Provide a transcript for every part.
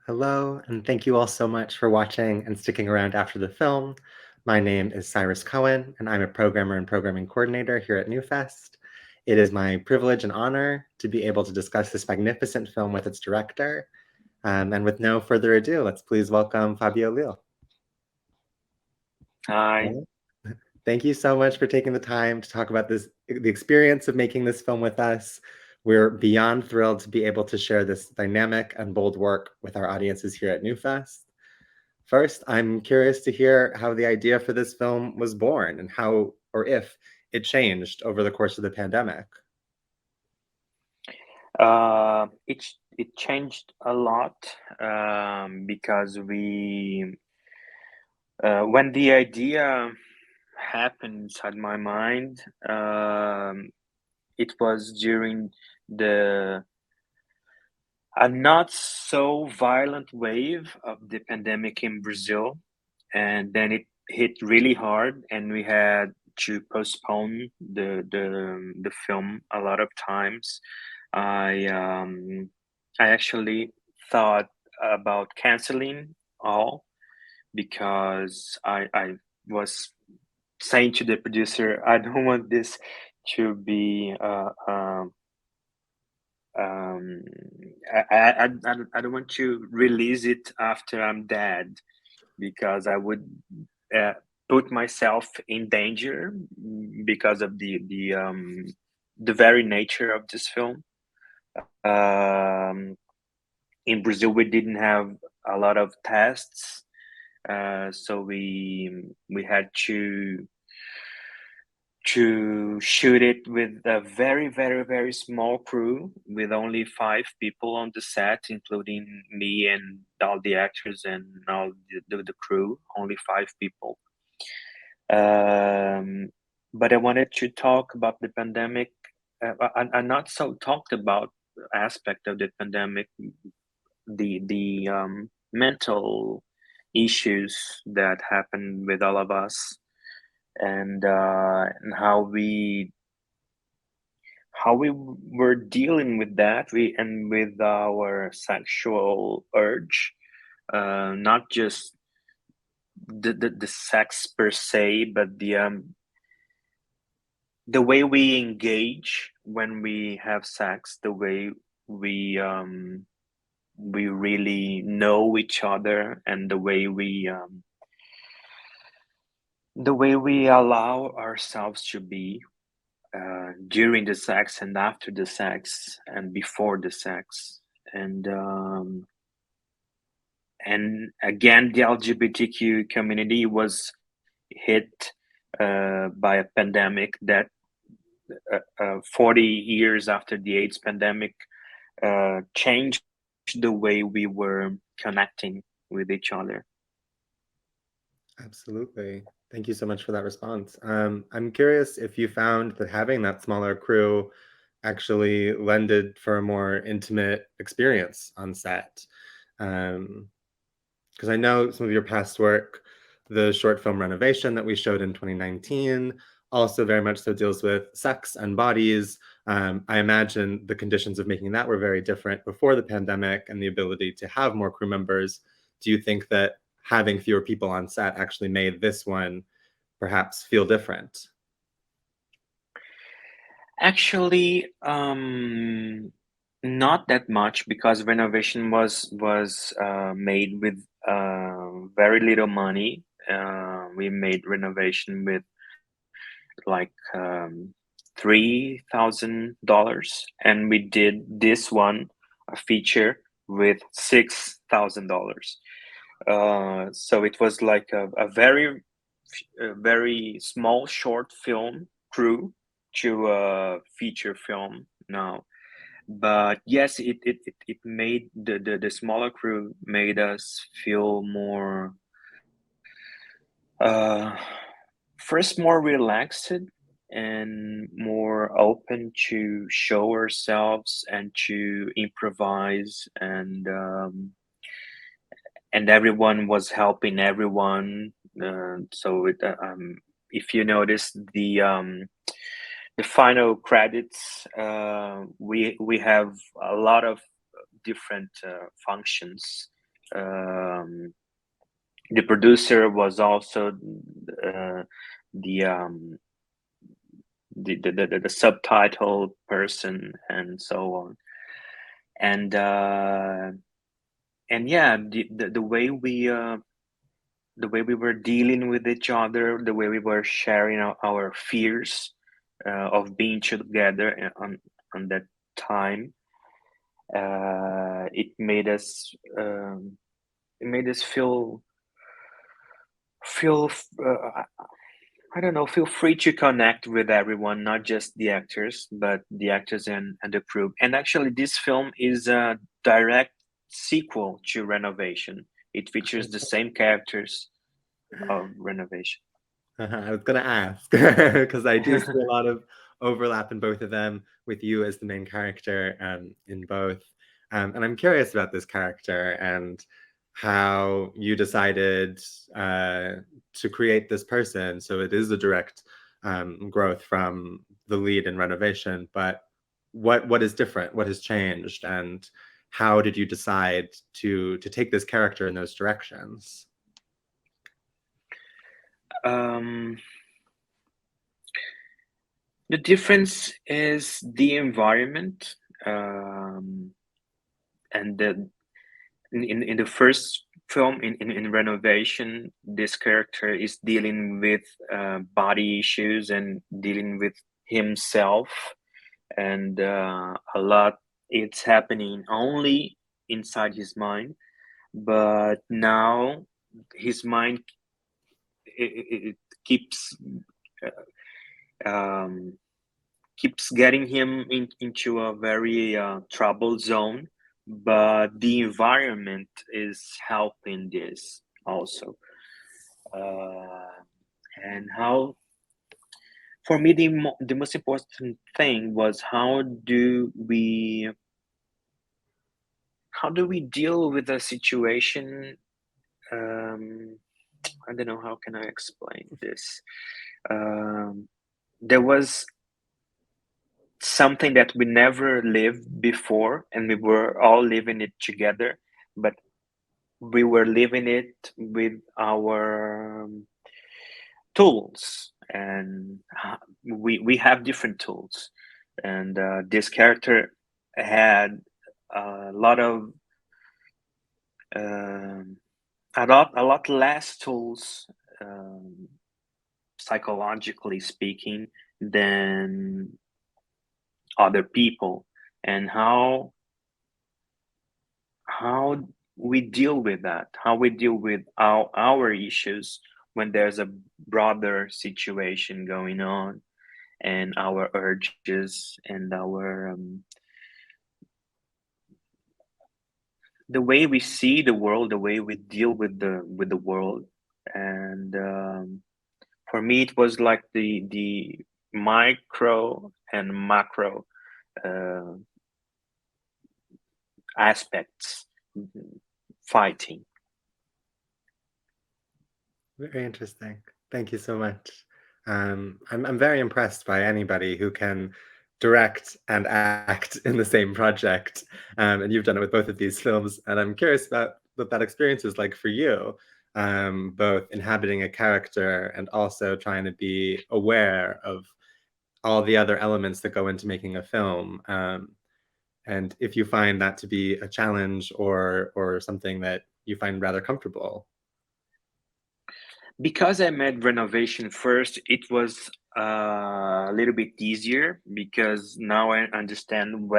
Hello, and thank you all so much for watching and sticking around after the film. My name is Cyrus Cohen, and I'm a programmer and programming coordinator here at NewFest. It is my privilege and honor to be able to discuss this magnificent film with its director. And with no further ado, let's please welcome Fábio Leal. Hi. Well, thank you so much for taking the time to talk about the experience of making this film with us. We're beyond thrilled to be able to share this dynamic and bold work with our audiences here at NewFest. First, I'm curious to hear how the idea for this film was born and how or if it changed over the course of the pandemic. It changed a lot because when the idea happened inside my mind, it was during the a not so violent wave of the pandemic in Brazil, and then it hit really hard, and we had to postpone the film a lot of times. I um, I actually thought about canceling all because I was saying to the producer, I don't want this to be um, I don't want to release it after I'm dead because I would uh, put myself in danger because of the very nature of this film. Um, in Brazil, we didn't have a lot of tests, so we had to shoot it with a very, very, very small crew with only 5 people on the set, including me and all the actors and all the crew. Only 5 people. Um, but I wanted to talk about the pandemic, and not so talked about aspect of the pandemic, the mental issues that happened with all of us, and how we were dealing with that, we and with our sexual urge, not just the sex per se, but the way we engage when we have sex, the way we um, we really know each other, and the way we allow ourselves to be during the sex and after the sex and before the sex, and again the LGBTQ community was hit by a pandemic that 40 years after the AIDS pandemic changed the way we were connecting with each other. Absolutely. Thank you so much for that response. I'm curious if you found that having that smaller crew actually lended for a more intimate experience on set. Because I know some of your past work, the short film Renovation that we showed in 2019, also very much so deals with sex and bodies. I imagine the conditions of making that were very different before the pandemic and the ability to have more crew members. Do you think that having fewer people on set actually made this one perhaps feel different? Actually, not that much because Renovation was made with very little money. We made Renovation with like $3,000, and we did this one a feature with $6,000. So it was like a very small short film crew to a feature film now. But yes, it made the smaller crew made us feel more uh first more relaxed and more open to show ourselves and to improvise, and everyone was helping everyone. If you notice the final credits, we have a lot of different functions The producer was also the um, the subtitle person, and so on. And yeah, the way we were dealing with each other, the way we were sharing our fears of being together on that time, it made us feel I don't know, feel free to connect with everyone, not just the actors, but the actors and the crew. And actually, this film is a direct sequel to Renovation. It features the same characters of Renovation. I was gonna ask because I do see a lot of overlap in both of them, with you as the main character in both. And I'm curious about this character and how you decided to create this person. So it is a direct growth from the lead in Renovation, but what is different? What has changed? And how did you decide to take this character in those directions? Um, the difference is the environment, and in the first film in Renovation, this character is dealing with body issues and dealing with himself, and a lot it's happening only inside his mind. But now his mind, it keeps um, keeps getting him into a very troubled zone, but the environment is helping this also. uh, and how For me, the most important thing was how do we deal with a situation. um, I don't know, how can I explain this. There was something that we never lived before, and we were all living it together, but we were living it with our tools, and we have different tools, and this character had a lot of um, a lot less tools, um, psychologically speaking, than other people, and how we deal with that, how we deal with our issues when there's a broader situation going on, and our urges and our the way we see the world, the way we deal with the world. And for me, it was like the micro and macro uh, aspects fighting. Very interesting. Thank you so much. I'm very impressed by anybody who can direct and act in the same project. And you've done it with both of these films. And I'm curious about what that experience is like for you, both inhabiting a character and also trying to be aware of all the other elements that go into making a film. And if you find that to be a challenge or something that you find rather comfortable. Because I made Renovation first, it was a little bit easier, because now I understand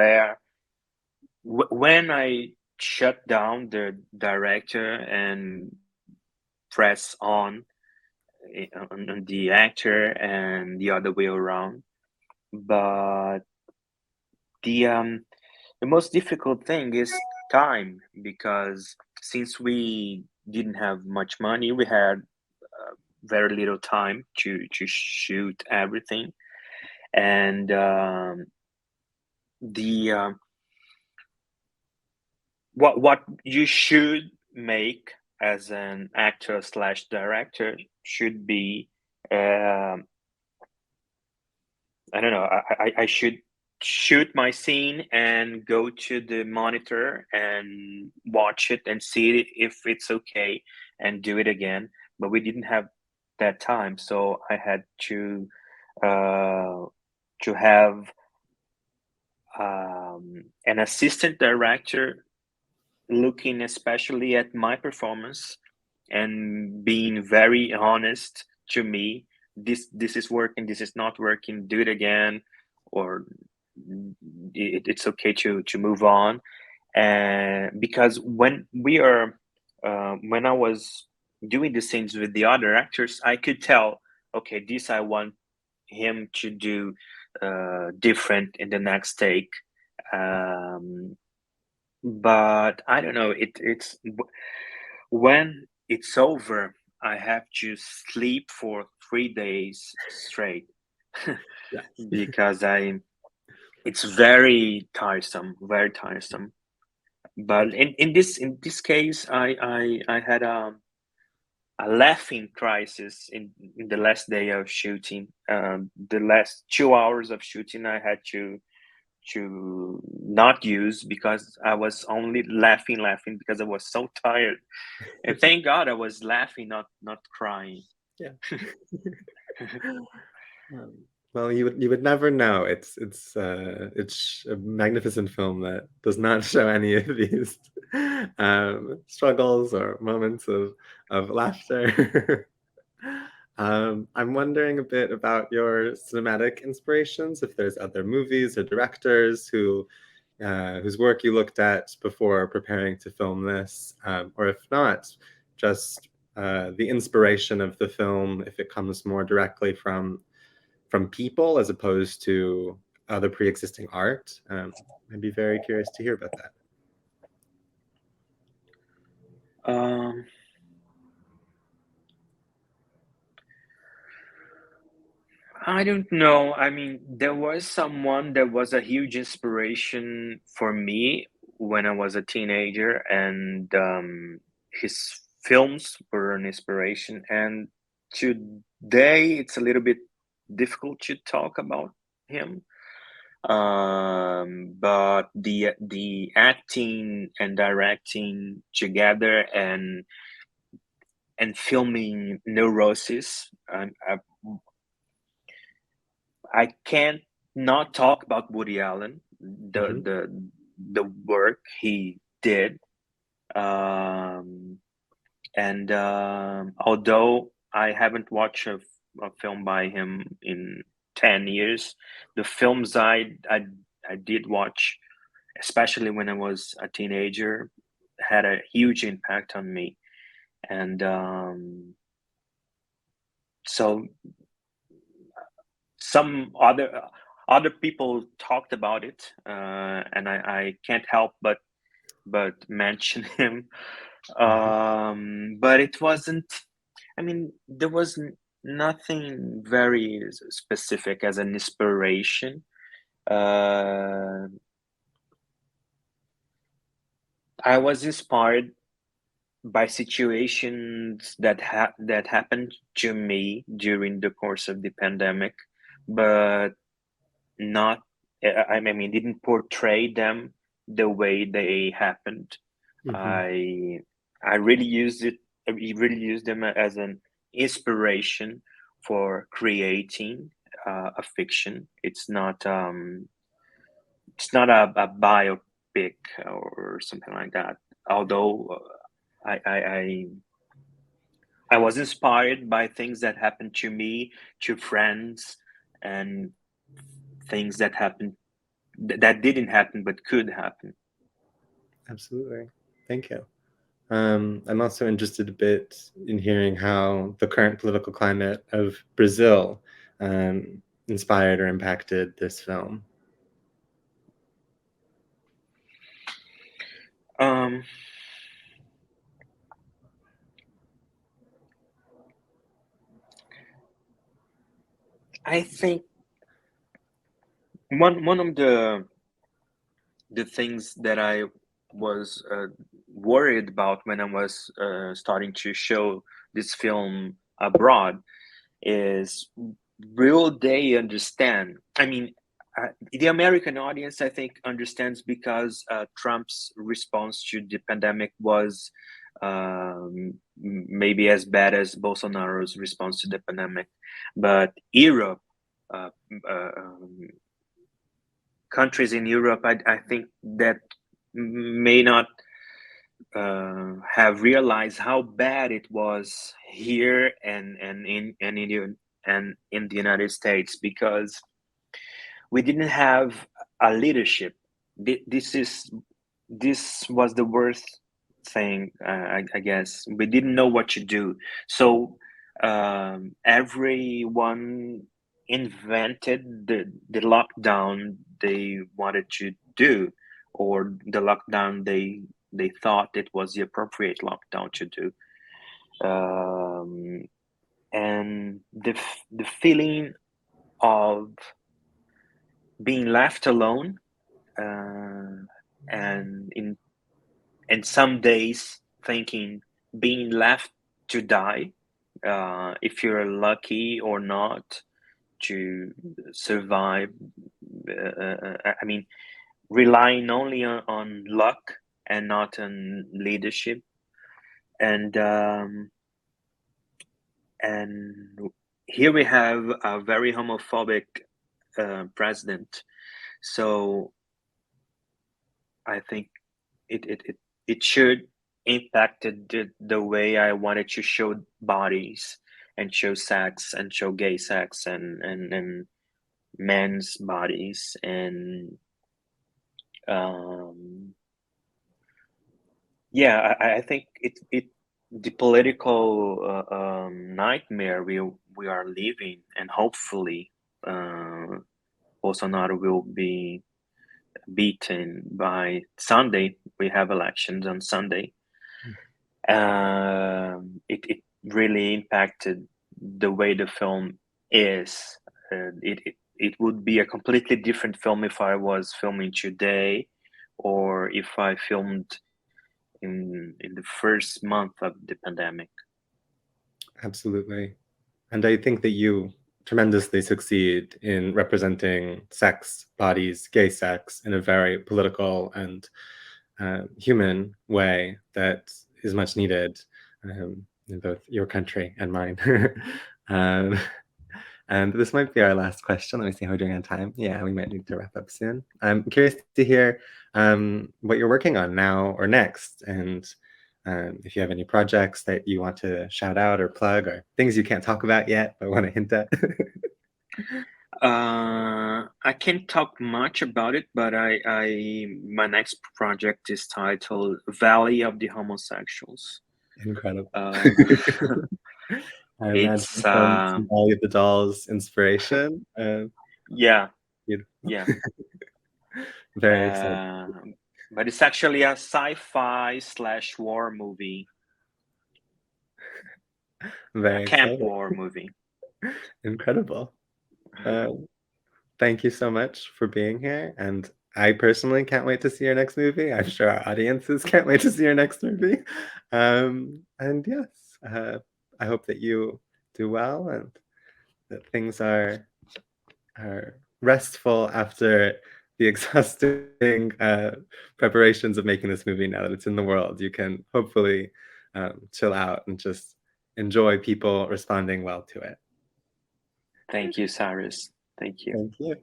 when I shut down the director and press on the actor, and the other way around. But the um the most difficult thing is time, because since we didn't have much money, we had very little time to shoot everything. And the what you should make as an actor slash director should be, I don't know, I should shoot my scene and go to the monitor and watch it and see if it's okay and do it again. But we didn't have that time, so I had uh, to have an assistant director looking especially at my performance and being very honest to me. This is working, this is not working, do it again, or it's okay to move on. And because when I was doing the scenes with the other actors, I could tell, okay, this I want him to do different in the next take. um, but I don't know, it's when it's over, I have to sleep for 3 days straight Yes. because it's very tiresome, very tiresome. But in this case, I had a laughing crisis in the last day of shooting. The last 2 hours of shooting I had to not use because I was only laughing because I was so tired. And thank God I was laughing, not crying. Yeah. Well, you would never know. It's a magnificent film that does not show any of these struggles or moments of laughter. I'm wondering a bit about your cinematic inspirations, if there's other movies or directors whose work you looked at before preparing to film this, or if not, just the inspiration of the film, if it comes more directly from people as opposed to other pre-existing art. I'd be very curious to hear about that. um I don't know. I mean, there was someone that was a huge inspiration for me when I was a teenager, and his films were an inspiration. And today, it's a little bit difficult to talk about him. But the acting and directing together and filming Neurosis, I can't not talk about Woody Allen, Hmm. the work he did, um, and although I haven't watched a film by him in 10 years, the films I did watch, especially when I was a teenager, had a huge impact on me, and so some other people talked about it, and I can't help but mention him. But it wasn't. I mean, there was nothing very specific as an inspiration. Uh, I was inspired by situations that happened to me during the course of the pandemic, but not I mean didn't portray them the way they happened. Hmm. I really used it. I really used them as an inspiration for creating a fiction. It's not a biopic or something like that. Although I was inspired by things that happened to me, to friends, and things that happened that didn't happen but could happen. Absolutely. Thank you. I'm also interested a bit in hearing how the current political climate of Brazil inspired or impacted this film. Um, I think one of the things that I was worried about when I was starting to show this film abroad is, will they understand? I mean, the American audience, I think, understands because Trump's response to the pandemic was maybe as bad as Bolsonaro's response to the pandemic. But Europe, uh, uh, um, countries in Europe, I think that may not have realized how bad it was here and in the United States, because we didn't have a leadership. This was the worst thing. I guess we didn't know what to do. So everyone invented the lockdown they wanted to do, or the lockdown they thought it was the appropriate lockdown to do. Um, and the feeling of being left alone, uh, and in some days thinking being left to die, if you're lucky or not to survive. I mean, relying only on luck and not on leadership. And and here we have a very homophobic president. So I think it should impacted the way I wanted to show bodies and show sex and show gay sex and men's bodies. And um, yeah, I think it the political nightmare we are living, and hopefully Bolsonaro will be beaten by Sunday. We have elections on Sunday. It really impacted the way the film is. It would be a completely different film if I was filming today, or if I filmed in the first month of the pandemic. Absolutely. And I think that you tremendously succeed in representing sex, bodies, gay sex in a very political and human way that is much needed in both your country and mine. um, and this might be our last question. Let me see how we're doing on time. Yeah, we might need to wrap up soon. I'm curious to hear what you're working on now or next, and if you have any projects that you want to shout out or plug, or things you can't talk about yet but want to hint at. I can't talk much about it, but my next project is titled Valley of the Homosexuals. Incredible. Uh, I imagine it's from some Valley of the Dolls inspiration. yeah, Beautiful. yeah. Very exciting. But it's actually a sci-fi / war movie, a Very camp exciting. war movie. Incredible. Thank you so much for being here. And I personally can't wait to see your next movie. I'm sure our audiences can't wait to see your next movie. And yes, I hope that you do well and that things are restful after the exhausting preparations of making this movie. Now that it's in the world, you can hopefully chill out and just enjoy people responding well to it. Thank you, Cyrus. Thank you. Thank you.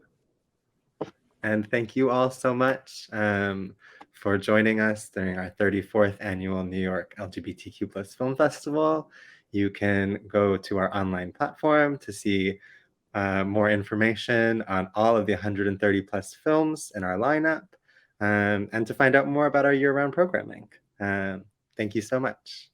And thank you all so much for joining us during our 34th annual New York LGBTQ plus Film Festival. You can go to our online platform to see more information on all of the 130 plus films in our lineup, and to find out more about our year-round programming. Thank you so much.